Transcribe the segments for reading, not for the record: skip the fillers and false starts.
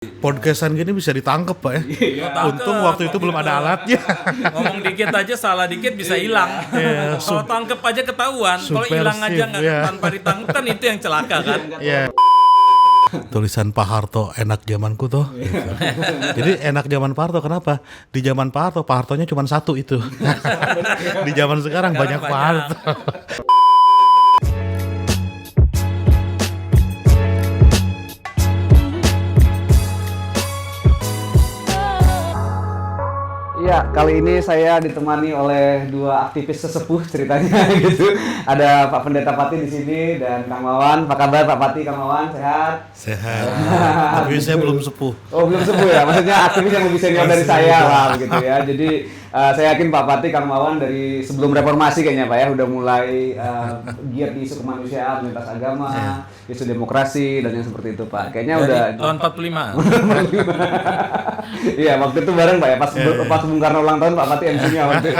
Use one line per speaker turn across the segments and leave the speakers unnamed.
Podcastan gini bisa ditangkep Pak ya.
Iya.
Untung waktu itu belum ada alatnya.
Ngomong dikit aja, salah dikit bisa hilang.
Iya,
Kalau tangkep aja ketahuan, kalau hilang aja nggak
iya.
tanpa ditangkep kan itu yang celaka kan.
Iya. Tulisan Pak Harto enak zamanku tuh. Gitu. Jadi enak zaman Pak Harto kenapa? Di zaman Pak Hartonya cuma satu itu. Di zaman sekarang banyak Pak Harto.
Ya, kali ini saya ditemani oleh dua aktivis sesepuh ceritanya gitu. Ada Pak Pendeta Pati di sini dan Kang Wawan. Apa kabar Pak Pati, Kang Wawan? Sehat?
Sehat. Tapi saya belum sepuh.
Oh, belum sepuh ya. Maksudnya aktivis yang lebih senior dari saya lah gitu ya. Jadi saya yakin Pak Pati, Kang Wawan dari sebelum reformasi kayaknya Pak ya udah mulai giat di isu kemanusiaan, lintas agama, isu demokrasi dan yang seperti itu Pak. Kayaknya
Dari
udah
tahun 45.
Iya, waktu itu bareng Pak ya, pas Bung Karno ulang tahun Pak Pati MC-nya waktu itu.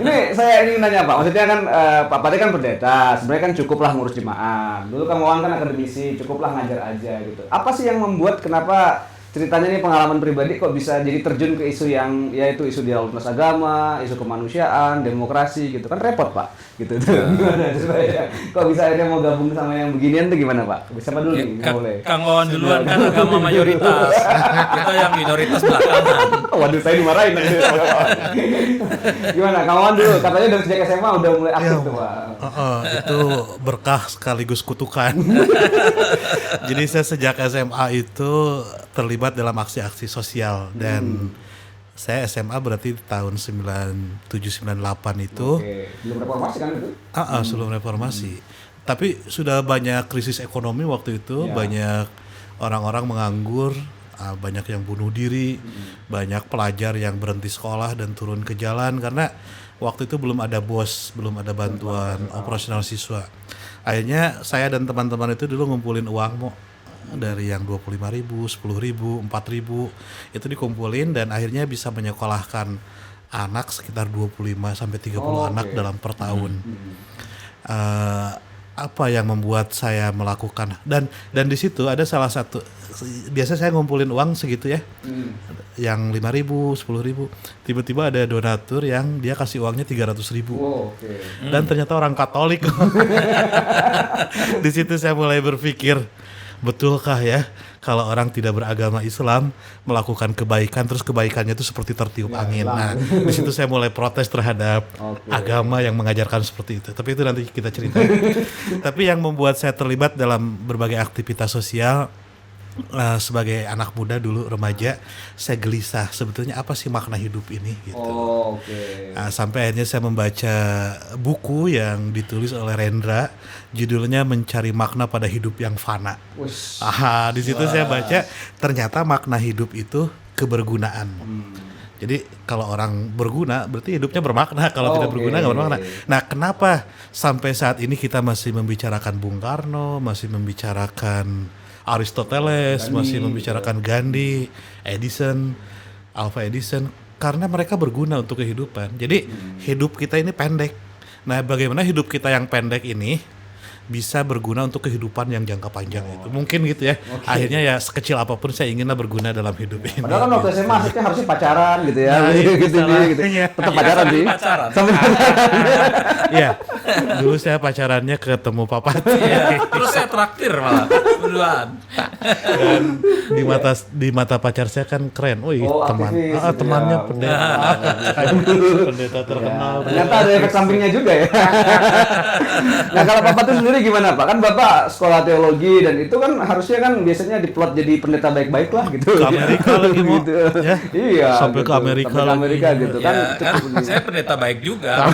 Ini saya ingin nanya Pak, maksudnya kan Pak Pati kan pendeta, sebenarnya kan cukuplah ngurus jemaat. Dulu Kang Wawan kan akademisi, cukuplah ngajar aja gitu. Apa sih yang membuat kenapa ceritanya nih pengalaman pribadi kok bisa jadi terjun ke isu yang yaitu isu dialog lintas agama, isu kemanusiaan, demokrasi gitu kan repot Pak gitu tuh. Gimana supaya kok bisa akhirnya mau gabung sama yang beginian tuh gimana Pak? Siapa dulu nih? Boleh.
Kang Wawan duluan kan agama mayoritas. Kita yang minoritas belakangan.
Waduh, saya dimarahin nanti. Gimana? Kang Wawan dulu, katanya dari sejak SMA udah mulai aktif tuh Pak.
Itu berkah sekaligus kutukan. Jadi saya sejak SMA itu terlibat dalam aksi-aksi sosial dan saya SMA berarti tahun 97-98 itu.
Oke, belum reformasi kan itu?
Sebelum reformasi. Tapi sudah banyak krisis ekonomi waktu itu, banyak orang-orang menganggur, banyak yang bunuh diri, banyak pelajar yang berhenti sekolah dan turun ke jalan karena waktu itu belum ada BOS, belum ada bantuan operasional siswa. Akhirnya saya dan teman-teman itu dulu ngumpulin uang dari yang 25.000, 10.000, 4.000 itu dikumpulin dan akhirnya bisa menyekolahkan anak sekitar 25 sampai 30 anak dalam per tahun. Apa yang membuat saya melakukan dan di situ ada salah satu, biasa saya ngumpulin uang segitu ya, yang 5.000, 10.000, tiba-tiba ada donatur yang dia kasih uangnya 300.000. Dan ternyata orang Katolik. Di situ saya mulai berpikir, betulkah ya kalau orang tidak beragama Islam melakukan kebaikan terus kebaikannya itu seperti tertiup angin. Nah, di situ saya mulai protes terhadap agama yang mengajarkan seperti itu. Tapi itu nanti kita cerita. Tapi yang membuat saya terlibat dalam berbagai aktivitas sosial sebagai anak muda dulu remaja, saya gelisah sebetulnya apa sih makna hidup ini gitu. Sampai akhirnya saya membaca buku yang ditulis oleh Rendra, judulnya Mencari Makna pada Hidup yang Fana. Di situ saya baca ternyata makna hidup itu kebergunaan. Jadi kalau orang berguna berarti hidupnya bermakna, kalau tidak berguna nggak bermakna. Nah, kenapa sampai saat ini kita masih membicarakan Bung Karno, masih membicarakan Aristoteles, masih membicarakan Gandhi, Edison, Alva Edison, karena mereka berguna untuk kehidupan. Jadi hidup kita ini pendek. Nah, bagaimana hidup kita yang pendek ini bisa berguna untuk kehidupan yang jangka panjang itu. Mungkin gitu ya. Akhirnya ya sekecil apapun saya inginlah berguna dalam hidup ini.
Padahal kan waktu SMA maksudnya harusnya pacaran gitu ya.
Nah,
gitu. Tetap pacaran sih. Sampai
Iya. Dulu saya pacarannya ketemu Papa.
Terus saya traktir malah berduaan.
Dan di mata pacar saya kan keren. Temannya pendeta. Pendeta terkenal.
Ternyata ada efek sampingnya juga ya. Nah, kalau Bapak tuh sendiri gimana Pak? Kan Bapak sekolah teologi dan itu kan harusnya kan biasanya diplot jadi pendeta baik-baik lah gitu.
Ke Amerika lagi mau.
Gitu.
Ya.
Iya.
Sampai
gitu.
ke Amerika
gitu
Ya,
kan.
saya pendeta baik juga.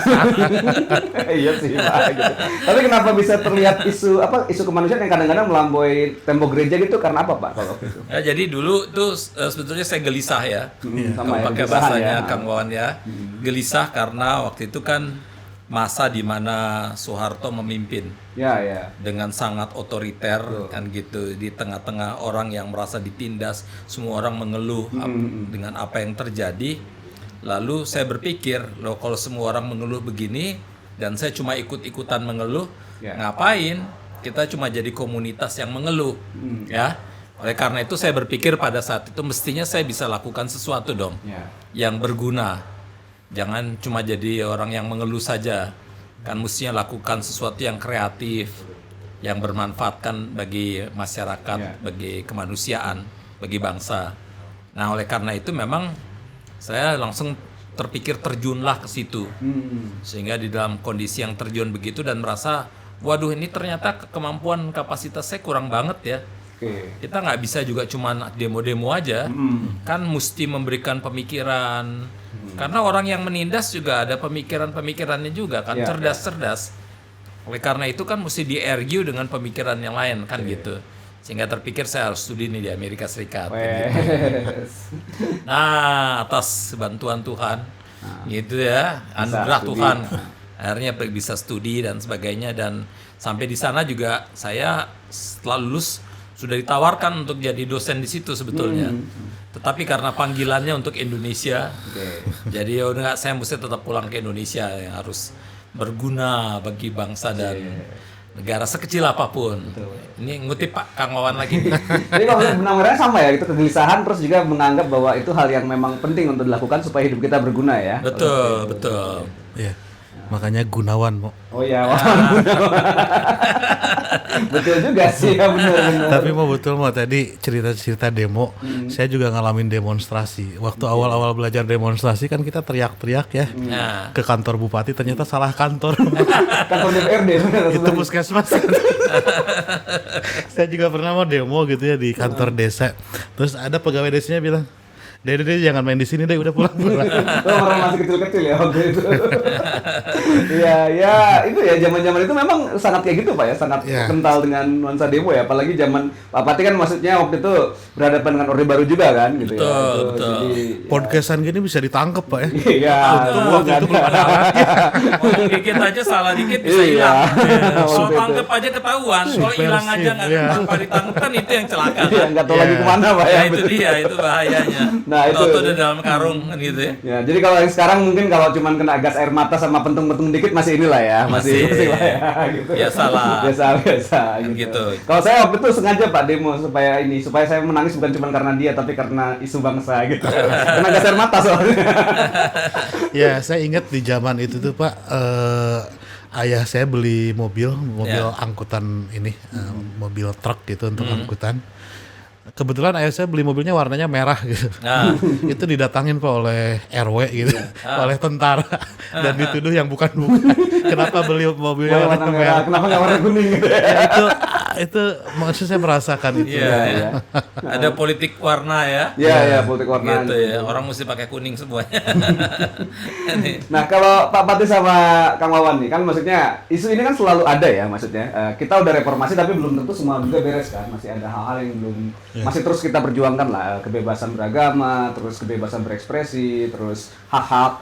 Iya sih Pak gitu. Tapi kenapa bisa terlihat isu kemanusiaan yang kadang-kadang melampaui tembok gereja gitu karena apa Pak kalau itu?
Ya, jadi dulu tuh sebetulnya saya gelisah ya.
Sama ya,
pakai bahasanya Kang Wawan ya. Gelisah karena waktu itu kan masa di mana Soeharto memimpin.
Ya.
Dengan sangat otoriter kan gitu, di tengah-tengah orang yang merasa ditindas, semua orang mengeluh dengan apa yang terjadi. Lalu saya berpikir, loh kalau semua orang mengeluh begini dan saya cuma ikut-ikutan mengeluh, ngapain? Kita cuma jadi komunitas yang mengeluh, ya. Oleh karena itu saya berpikir pada saat itu mestinya saya bisa lakukan sesuatu dong
Ya.
yang berguna. Jangan cuma jadi orang yang mengeluh saja. Kan mestinya lakukan sesuatu yang kreatif, yang bermanfaatkan bagi masyarakat,
Ya.
bagi kemanusiaan, bagi bangsa. Nah, oleh karena itu memang saya langsung terpikir terjunlah ke situ. Sehingga di dalam kondisi yang terjun begitu dan merasa, waduh ini ternyata kemampuan kapasitas saya kurang banget ya.
Oke.
Kita nggak bisa juga cuma demo-demo aja, kan mesti memberikan pemikiran. Karena orang yang menindas juga ada pemikiran-pemikirannya juga kan,
Ya,
cerdas-cerdas. Oleh karena itu kan mesti di-argue dengan pemikiran yang lain kan gitu. Sehingga terpikir saya harus studi nih di Amerika Serikat. Gitu.
Wes.
Nah, atas bantuan Tuhan, gitu ya, anugerah
studi.
Tuhan. Akhirnya bisa studi dan sebagainya dan sampai di sana juga saya setelah lulus sudah ditawarkan untuk jadi dosen di situ sebetulnya. Tetapi karena panggilannya untuk Indonesia, jadi ya udah saya mesti tetap pulang ke Indonesia yang harus berguna bagi bangsa dan negara sekecil apapun. Ini ngutip Pak Kang Wawan lagi.
Jadi kalau benang-benangnya sama ya, itu kegelisahan terus juga menganggap bahwa itu hal yang memang penting untuk dilakukan supaya hidup kita berguna ya.
Betul, betul.
Iya. Makanya Gunawan, Mo.
Oh iya, betul juga sih ya, benar-benar.
Tapi mau betul mau tadi cerita-cerita demo, saya juga ngalamin demonstrasi. Waktu awal-awal belajar demonstrasi kan kita teriak-teriak ya
Nah,
ke kantor bupati, ternyata salah kantor.
Kantor DPRD benar.
Itu puskesmas. Saya juga pernah mau demo gitu ya di kantor desa. Terus ada pegawai desanya bilang, Dede jangan main di sini deh, udah pulang.
Oh, orang masih kecil-kecil ya waktu itu. Iya, ya itu ya zaman-zaman itu memang sangat kayak gitu Pak ya, sangat
Ya.
kental dengan nuansa demo ya, apalagi zaman Pak Pati kan maksudnya waktu itu berhadapan dengan Orde Baru juga kan gitu
Betul,
ya. Itu,
betul.
Jadi,
Podcastan gini bisa ditangkep Pak ya.
iya,
Untung waktu itu belum ada alatnya.
ngomong dikit aja salah dikit bisa
Iya.
hilang. Kalau
Waktu itu.
tangkep aja ketahuan, kalau hilang aja nggak
Iya.
apa ditangkep kan itu yang celaka.
Iya, nggak tahu lagi
Iya.
kemana Pak ya.
Ya itu dia, itu bahayanya.
Nah, itu.
Tahu-tahu udah dalam karung kan gitu ya.
Ya, jadi kalau yang sekarang mungkin kalau cuman kena gas air mata sama pentung-pentung dikit masih inilah ya, masih lah ya gitu.
Biasalah.
Biasa
Kan gitu.
Kalau saya waktu itu sengaja Pak demo supaya saya menangis bukan cuma karena dia tapi karena isu bangsa gitu. Kena gas air mata soalnya.
Ya, saya ingat di zaman itu tuh Pak, ayah saya beli mobil
Ya.
angkutan ini, mobil truk gitu untuk angkutan. Kebetulan ayah saya beli mobilnya warnanya merah gitu.
Nah,
Itu didatangin Pak oleh RW gitu, oleh tentara dan dituduh yang bukan-bukan. Kenapa beli mobilnya
Warna
warna
merah,
merah?
kenapa nggak warna kuning gitu ya?
Ya, itu maksud saya merasakan itu.
iya.
ya.
Ada politik warna ya.
Iya, politik warna.
Gitu ya. Orang mesti pakai kuning semuanya.
Nah, kalau Pak Pati sama Kang Wawan nih, kan maksudnya isu ini kan selalu ada ya maksudnya. Kita udah reformasi tapi belum tentu semua juga beres kan. Masih ada hal-hal yang belum, masih terus kita perjuangkan lah. Kebebasan beragama, terus kebebasan berekspresi, terus hak-hak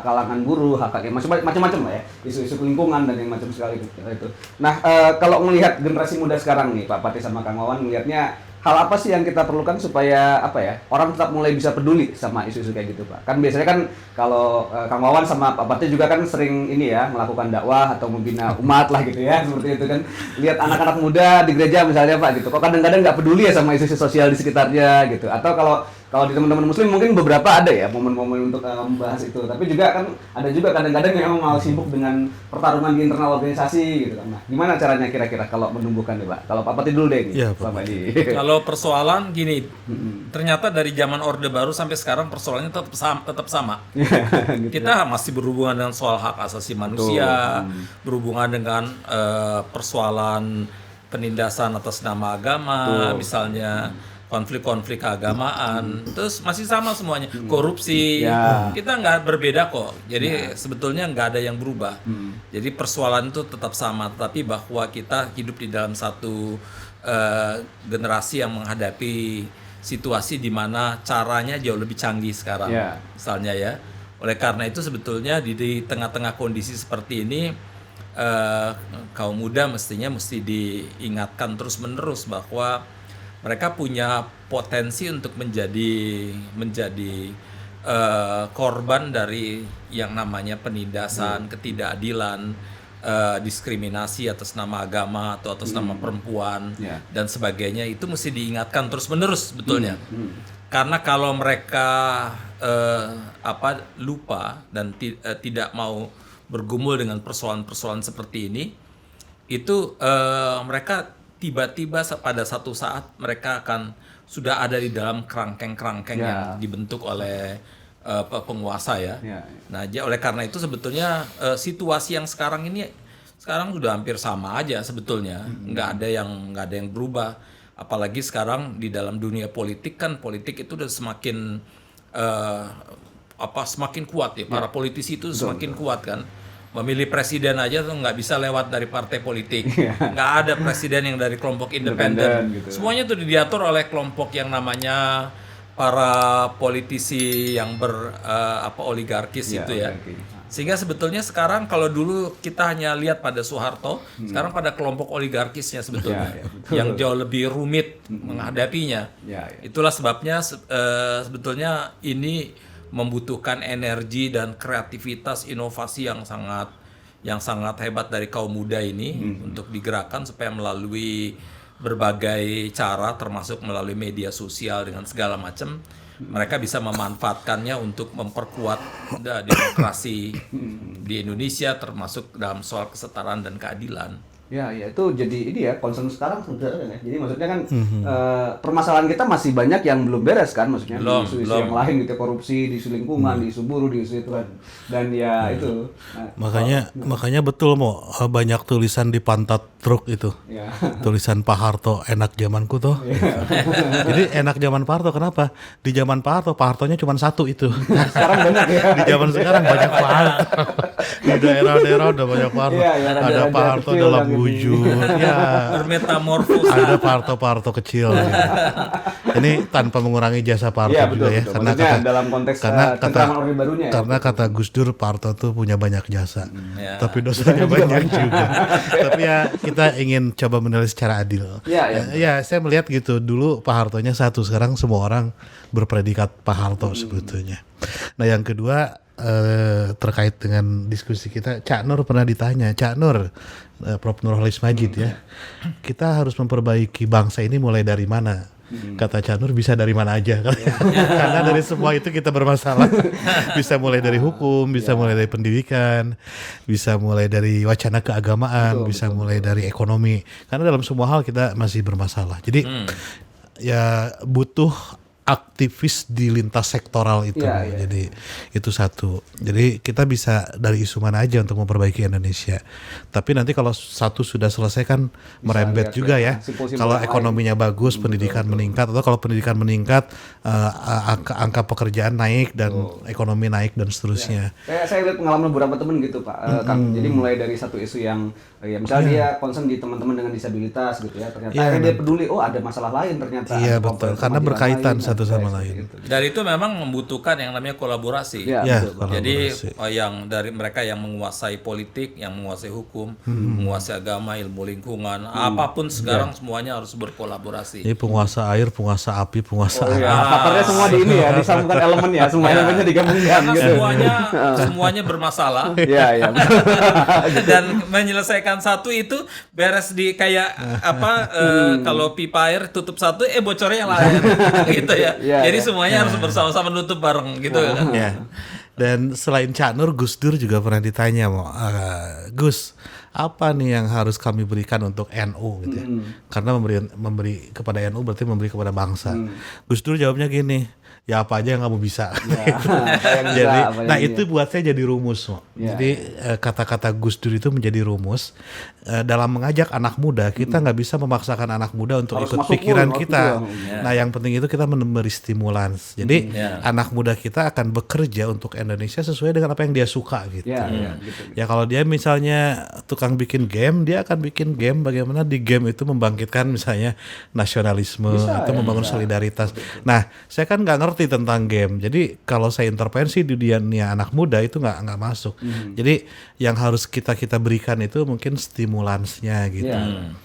kalangan buruh, hak-hak yang macam-macam lah ya. Isu-isu lingkungan dan yang macam sekali itu. Nah, kalau melihat generasi muda sekarang nih, Pak Pati sama Kang Wawan melihatnya hal apa sih yang kita perlukan supaya apa ya orang tetap mulai bisa peduli sama isu-isu kayak gitu Pak? Kan biasanya kan kalau Kang Wawan sama Pak Pati juga kan sering ini ya melakukan dakwah atau membina umat lah gitu ya seperti itu kan. Lihat anak-anak muda di gereja misalnya Pak gitu, kok kadang-kadang nggak peduli ya sama isu-isu sosial di sekitarnya gitu. Atau kalau di teman-teman Muslim mungkin beberapa ada ya momen-momen untuk membahas itu. Tapi juga kan ada juga kadang-kadang yang memang malah sibuk dengan pertarungan di internal organisasi gitu kan. Nah, gimana caranya kira-kira kalau menumbuhkan nih Pak? Kalau Pak Pati dulu deh ini.
Iya, Pak.
Selama ini.
Kalau persoalan gini, ternyata dari zaman Orde Baru sampai sekarang persoalannya tetap sama.
Gitu.
Kita masih berhubungan dengan soal hak asasi manusia, berhubungan dengan persoalan penindasan atas nama agama, misalnya konflik-konflik keagamaan, terus masih sama semuanya, korupsi,
Ya.
kita nggak berbeda kok. Jadi sebetulnya nggak ada yang berubah. Jadi persoalan itu tetap sama, tapi bahwa kita hidup di dalam satu generasi yang menghadapi situasi di mana caranya jauh lebih canggih sekarang,
Ya.
misalnya ya. Oleh karena itu sebetulnya di tengah-tengah kondisi seperti ini kaum muda mesti diingatkan terus-menerus bahwa mereka punya potensi untuk menjadi korban dari yang namanya penindasan, ketidakadilan, diskriminasi atas nama agama atau atas nama perempuan
Ya.
dan sebagainya, itu mesti diingatkan terus-menerus sebetulnya. Karena kalau mereka lupa dan tidak mau bergumul dengan persoalan-persoalan seperti ini, itu mereka tiba-tiba pada satu saat mereka akan sudah ada di dalam kerangkeng-kerangkeng yang dibentuk oleh penguasa ya. Nah, oleh karena itu sebetulnya situasi yang sekarang ini sudah hampir sama aja sebetulnya, nggak ada yang berubah. Apalagi sekarang di dalam dunia politik kan, politik itu udah semakin semakin kuat ya. Para politisi itu semakin kuat kan. Memilih presiden aja tuh nggak bisa lewat dari partai politik. Nggak ada presiden yang dari kelompok independen.
Gitu.
Semuanya tuh diatur oleh kelompok yang namanya para politisi yang oligarkis itu ya. Sehingga sebetulnya sekarang kalau dulu kita hanya lihat pada Soeharto, sekarang pada kelompok oligarkisnya sebetulnya yang jauh lebih rumit menghadapinya. Itulah sebabnya sebetulnya ini membutuhkan energi dan kreativitas inovasi yang sangat hebat dari kaum muda ini untuk digerakkan supaya melalui berbagai cara, termasuk melalui media sosial dengan segala macam, mereka bisa memanfaatkannya untuk memperkuat demokrasi di Indonesia, termasuk dalam soal kesetaraan dan keadilan.
Ya, itu jadi ini ya concern sekarang sebenarnya kan ya. Jadi maksudnya kan permasalahan kita masih banyak yang belum beres kan, maksudnya isu-isu yang lain gitu, korupsi di isu lingkungan, di isu buruh, di isu itu kan. Dan ya itu.
Makanya betul banyak tulisan di pantat truk itu. Tulisan Pak Harto enak zamanku tuh. Jadi enak zaman Pak Harto kenapa? Di zaman Pak Hartonya cuma satu itu.
Sekarang banyak ya.
Di zaman sekarang banyak Pak Harto. Di daerah-daerah udah banyak Pak Harto. Ada Pak Harto dalam wujud,
bermetamorfosis.
Ada Parto kecil. Gitu. Ini tanpa mengurangi jasa Parto juga ya,
karena dalam konteks pencerahan Orde Barunya.
Karena kata Gus Dur, Parto tuh punya banyak jasa, tapi dosanya banyak juga. Tapi ya kita ingin coba menilai secara adil. Ya, saya melihat gitu. Dulu Pak Hartonya satu, sekarang semua orang berpredikat Pak Harto sebetulnya. Nah, yang kedua terkait dengan diskusi kita, Cak Nur pernah ditanya, Cak Nur, Prof. Nurholis Majid ya, kita harus memperbaiki bangsa ini mulai dari mana? Kata Cak Nur, bisa dari mana aja. Karena dari semua itu kita bermasalah. Bisa mulai dari hukum, bisa mulai dari pendidikan, bisa mulai dari wacana keagamaan, bisa mulai dari ekonomi. Karena dalam semua hal kita masih bermasalah. Jadi ya butuh aktivis di lintas sektoral itu. Jadi itu satu. Jadi kita bisa dari isu mana aja untuk memperbaiki Indonesia. Tapi nanti kalau satu sudah selesai kan merembet juga ya. Kalau ekonominya bagus, pendidikan meningkat, atau kalau pendidikan meningkat, angka pekerjaan naik dan ekonomi naik dan seterusnya.
Saya lihat pengalaman beberapa teman gitu Pak, Kang. Jadi mulai dari satu isu yang misalnya dia concern di teman-teman dengan disabilitas gitu ya. Ternyata akhirnya dia peduli, ada masalah lain ternyata.
Iya betul, karena berkaitan satu sama lain.
Dan itu memang membutuhkan yang namanya kolaborasi. Jadi yang dari mereka yang menguasai politik, yang menguasai hukum, menguasai agama, ilmu lingkungan, apapun sekarang semuanya harus berkolaborasi.
Ini penguasa air, penguasa api, penguasa air.
Faktanya semua di ini ya, disambungkan elemen ya, semua elemennya digabungkan gitu.
Semuanya bermasalah. Dan menyelesaikan satu itu beres di kayak kalau pipa air tutup satu, bocornya yang lain gitu ya. Jadi semuanya harus bersama-sama nutup bareng gitu kan.
Dan selain Cak Nur, Gus Dur juga pernah ditanya, Gus, apa nih yang harus kami berikan untuk NU gitu ya? Karena memberi kepada NU berarti memberi kepada bangsa. Gus Dur jawabnya gini, ya apa aja yang kamu bisa. Jadi, itu buat saya jadi rumus. Jadi kata-kata Gus Dur itu menjadi rumus dalam mengajak anak muda. Kita nggak bisa memaksakan anak muda untuk ikut pikiran kita. Nah, yang penting itu kita memberi stimulans. Jadi anak muda kita akan bekerja untuk Indonesia sesuai dengan apa yang dia suka gitu. Ya kalau dia misalnya tukang bikin game, dia akan bikin game bagaimana di game itu membangkitkan misalnya nasionalisme atau membangun solidaritas. Nah, saya kan nggak ngerti tentang game. Jadi kalau saya intervensi di dunia anak muda itu nggak masuk. Jadi yang harus kita berikan itu mungkin stimulansnya gitu.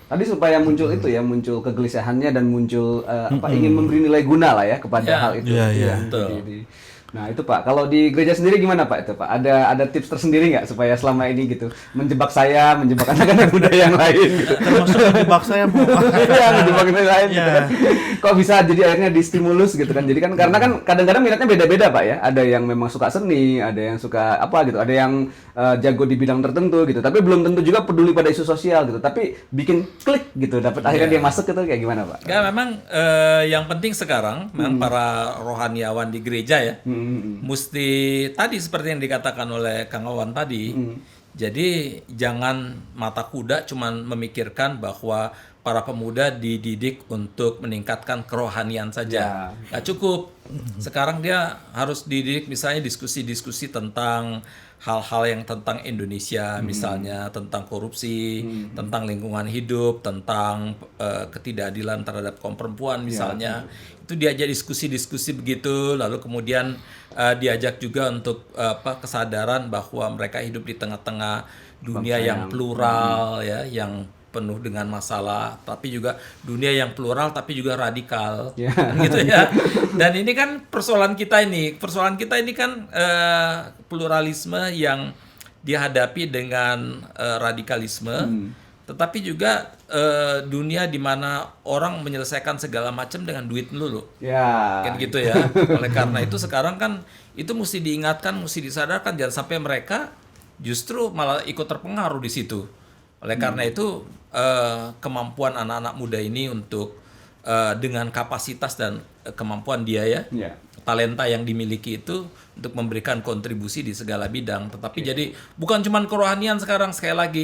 Tadi supaya muncul itu ya, muncul kegelisahannya dan muncul ingin memberi nilai guna lah ya kepada hal itu. Nah itu Pak, kalau di gereja sendiri gimana Pak itu Pak? Ada tips tersendiri nggak supaya selama ini gitu menjebak anak-anak muda yang lain gitu?
Termasuk menjebak saya mau.
Iya, menjebak yang lain gitu
Iya.
kan. Kok bisa jadi akhirnya distimulus gitu kan? Jadi kan karena kan kadang-kadang minatnya beda-beda Pak ya. Ada yang memang suka seni, ada yang suka apa gitu, ada yang jago di bidang tertentu gitu. Tapi belum tentu juga peduli pada isu sosial gitu. Tapi bikin klik gitu, dapat akhirnya dia masuk gitu kayak gimana Pak?
Ya memang yang penting sekarang memang para rohaniawan di gereja ya mesti tadi seperti yang dikatakan oleh Kang Wawan tadi. Jadi jangan mata kuda cuman memikirkan bahwa para pemuda dididik untuk meningkatkan kerohanian saja. Nggak cukup. Sekarang dia harus dididik misalnya diskusi-diskusi tentang hal-hal yang tentang Indonesia, misalnya tentang korupsi, tentang lingkungan hidup, tentang ketidakadilan terhadap kaum perempuan misalnya. Itu diajak diskusi-diskusi begitu, lalu kemudian diajak juga untuk kesadaran bahwa mereka hidup di tengah-tengah dunia yang plural ya, yang penuh dengan masalah, tapi juga dunia yang plural tapi juga radikal, gitu ya. Dan ini kan persoalan kita ini kan pluralisme yang dihadapi dengan radikalisme, tetapi juga dunia di mana orang menyelesaikan segala macam dengan duit dulu, kan gitu ya. Oleh karena itu sekarang kan itu mesti diingatkan, mesti disadarkan jangan sampai mereka justru malah ikut terpengaruh di situ. Oleh karena itu kemampuan anak-anak muda ini untuk dengan kapasitas dan kemampuan dia ya, talenta yang dimiliki itu untuk memberikan kontribusi di segala bidang. Tetapi jadi bukan cuma kerohanian sekarang, sekali lagi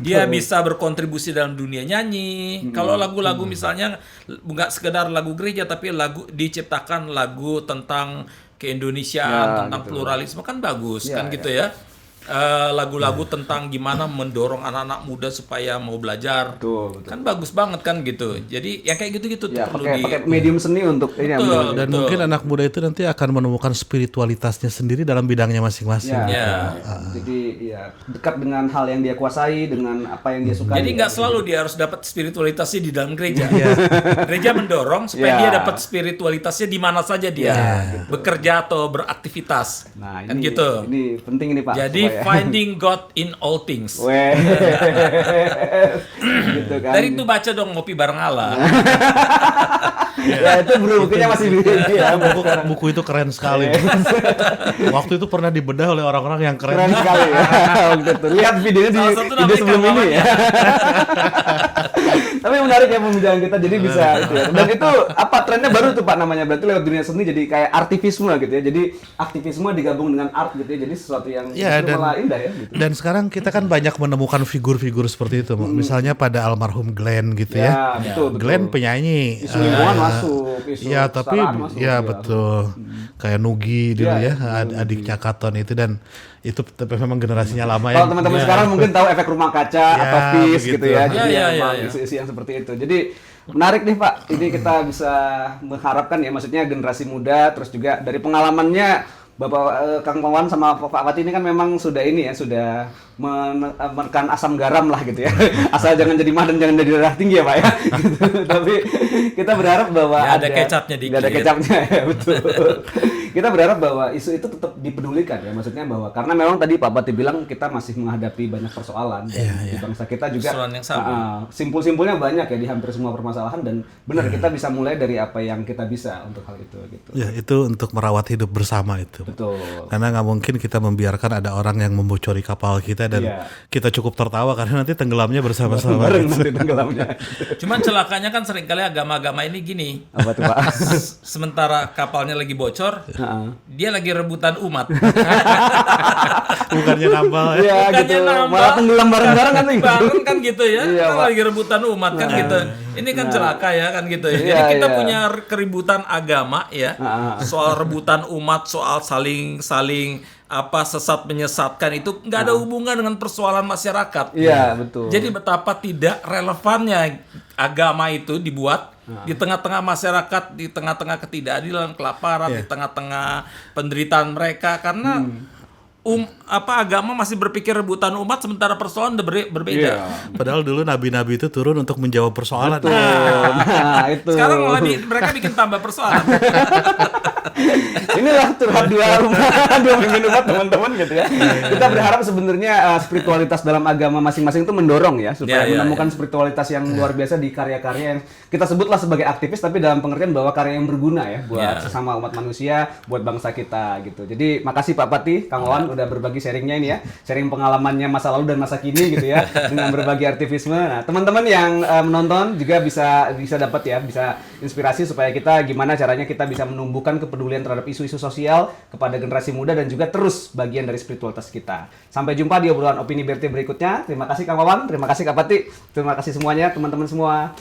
dia bisa berkontribusi dalam dunia nyanyi. Kalau lagu-lagu misalnya nggak sekedar lagu gereja tapi lagu diciptakan lagu tentang keindonesiaan, tentang pluralisme kan bagus kan gitu ya. Lagu-lagu tentang gimana mendorong anak-anak muda supaya mau belajar, betul. Kan bagus banget kan gitu. Jadi yang kayak gitu-gitu tuh perlu
pakai medium seni untuk ini.
Dan mungkin anak muda itu nanti akan menemukan spiritualitasnya sendiri dalam bidangnya masing-masing.
Jadi dekat dengan hal yang dia kuasai, dengan apa yang dia sukai.
Jadi nggak selalu dia harus dapat spiritualitasnya di dalam gereja. Gereja mendorong supaya dia dapat spiritualitasnya di mana saja dia bekerja atau beraktivitas.
Nah,
kan gitu.
Ini penting ini Pak.
Jadi finding God in all things.
Gitu kan.
Dari itu baca dong Ngopi Bareng Allah.
Ya itu bukunya masih
buku itu keren sekali. Waktu itu pernah dibedah oleh orang-orang yang keren
sekali ya. Waktu itu lihat videonya di video sebelum ini ya. Tapi menarik ya pembicaraan kita, jadi bisa itu ya. Dan itu apa trennya baru tuh Pak namanya, berarti lewat dunia seni jadi kayak artivisme gitu ya. Jadi aktivisme digabung dengan art gitu ya. Jadi sesuatu yang malah indah ya gitu.
Dan sekarang kita kan banyak menemukan figur-figur seperti itu. Misalnya pada almarhum Glenn gitu ya.
Betul.
Glenn penyanyi.
Isu lingkungan masuk, isu
ya tapi
masuk,
betul. Kayak Nugi dulu adiknya Katon itu, dan itu tapi memang generasinya lama ya.
Kalau teman-teman sekarang mungkin tahu efek rumah kaca atau Peace gitu ya. Jadi isu-isu yang seperti itu. Jadi menarik nih Pak. Ini kita bisa mengharapkan ya, maksudnya generasi muda, terus juga dari pengalamannya Bapak Kang Wawan sama Pak Wati ini kan memang sudah ini ya, sudah menekan asam garam lah gitu ya. Asal jangan jadi mah dan jangan jadi darah tinggi ya Pak ya. Gitu. Tapi kita berharap bahwa
ada kecapnya dikit.
Ada kecapnya ya, betul. Kita berharap bahwa isu itu tetap dipedulikan ya, maksudnya bahwa karena memang tadi Pak Wati bilang kita masih menghadapi banyak persoalan di bangsa kita juga. Simpul-simpulnya banyak ya di hampir semua permasalahan, dan benar kita bisa mulai dari apa yang kita bisa untuk hal itu gitu.
Ya, itu untuk merawat hidup bersama itu.
Betul.
Karena nggak mungkin kita membiarkan ada orang yang membocori kapal kita dan kita cukup tertawa karena nanti tenggelamnya bersama-sama.
Bareng nanti tenggelamnya.
Cuman celakanya kan seringkali agama-agama ini gini.
Apa tuh Pak?
Sementara kapalnya lagi bocor, dia lagi rebutan umat.
Bukannya nambah ya.
Gitu. Malah tenggelam bareng-bareng kan gitu.
Bareng kan gitu ya. Kan lagi rebutan umat kan gitu. Ini kan celaka ya kan gitu ya. Jadi kita punya keributan agama ya. Soal rebutan umat, soal saling sesat menyesatkan, itu nggak ada hubungan dengan persoalan masyarakat.
Iya, betul.
Jadi betapa tidak relevannya agama itu dibuat di tengah-tengah masyarakat, di tengah-tengah ketidakadilan, kelaparan, di tengah-tengah penderitaan mereka, karena agama masih berpikir rebutan umat sementara persoalan berbeda.
Padahal dulu nabi-nabi itu turun untuk menjawab persoalan.
Nah, itu.
Sekarang malah mereka bikin tambah persoalan.
Ini inilah curhat dua pimpin umat teman-teman gitu ya. Kita berharap sebenarnya spiritualitas dalam agama masing-masing itu mendorong ya supaya menemukan spiritualitas yang luar biasa di karya-karya yang kita sebutlah sebagai aktivis, tapi dalam pengertian bahwa karya yang berguna ya buat sesama umat manusia, buat bangsa kita gitu. Jadi makasih Pak Pati, Kang Wawan udah berbagi sharingnya ini ya, sharing pengalamannya masa lalu dan masa kini gitu ya dengan berbagi aktivisme. Nah teman-teman yang menonton juga bisa dapat ya, bisa inspirasi supaya kita gimana caranya kita bisa menumbuhkan kepedulian terhadap isu-isu sosial kepada generasi muda dan juga terus bagian dari spiritualitas kita. Sampai jumpa di obrolan opini BRT berikutnya. Terima kasih Kang Wawan, terima kasih Kak Pati, terima kasih semuanya teman-teman semua.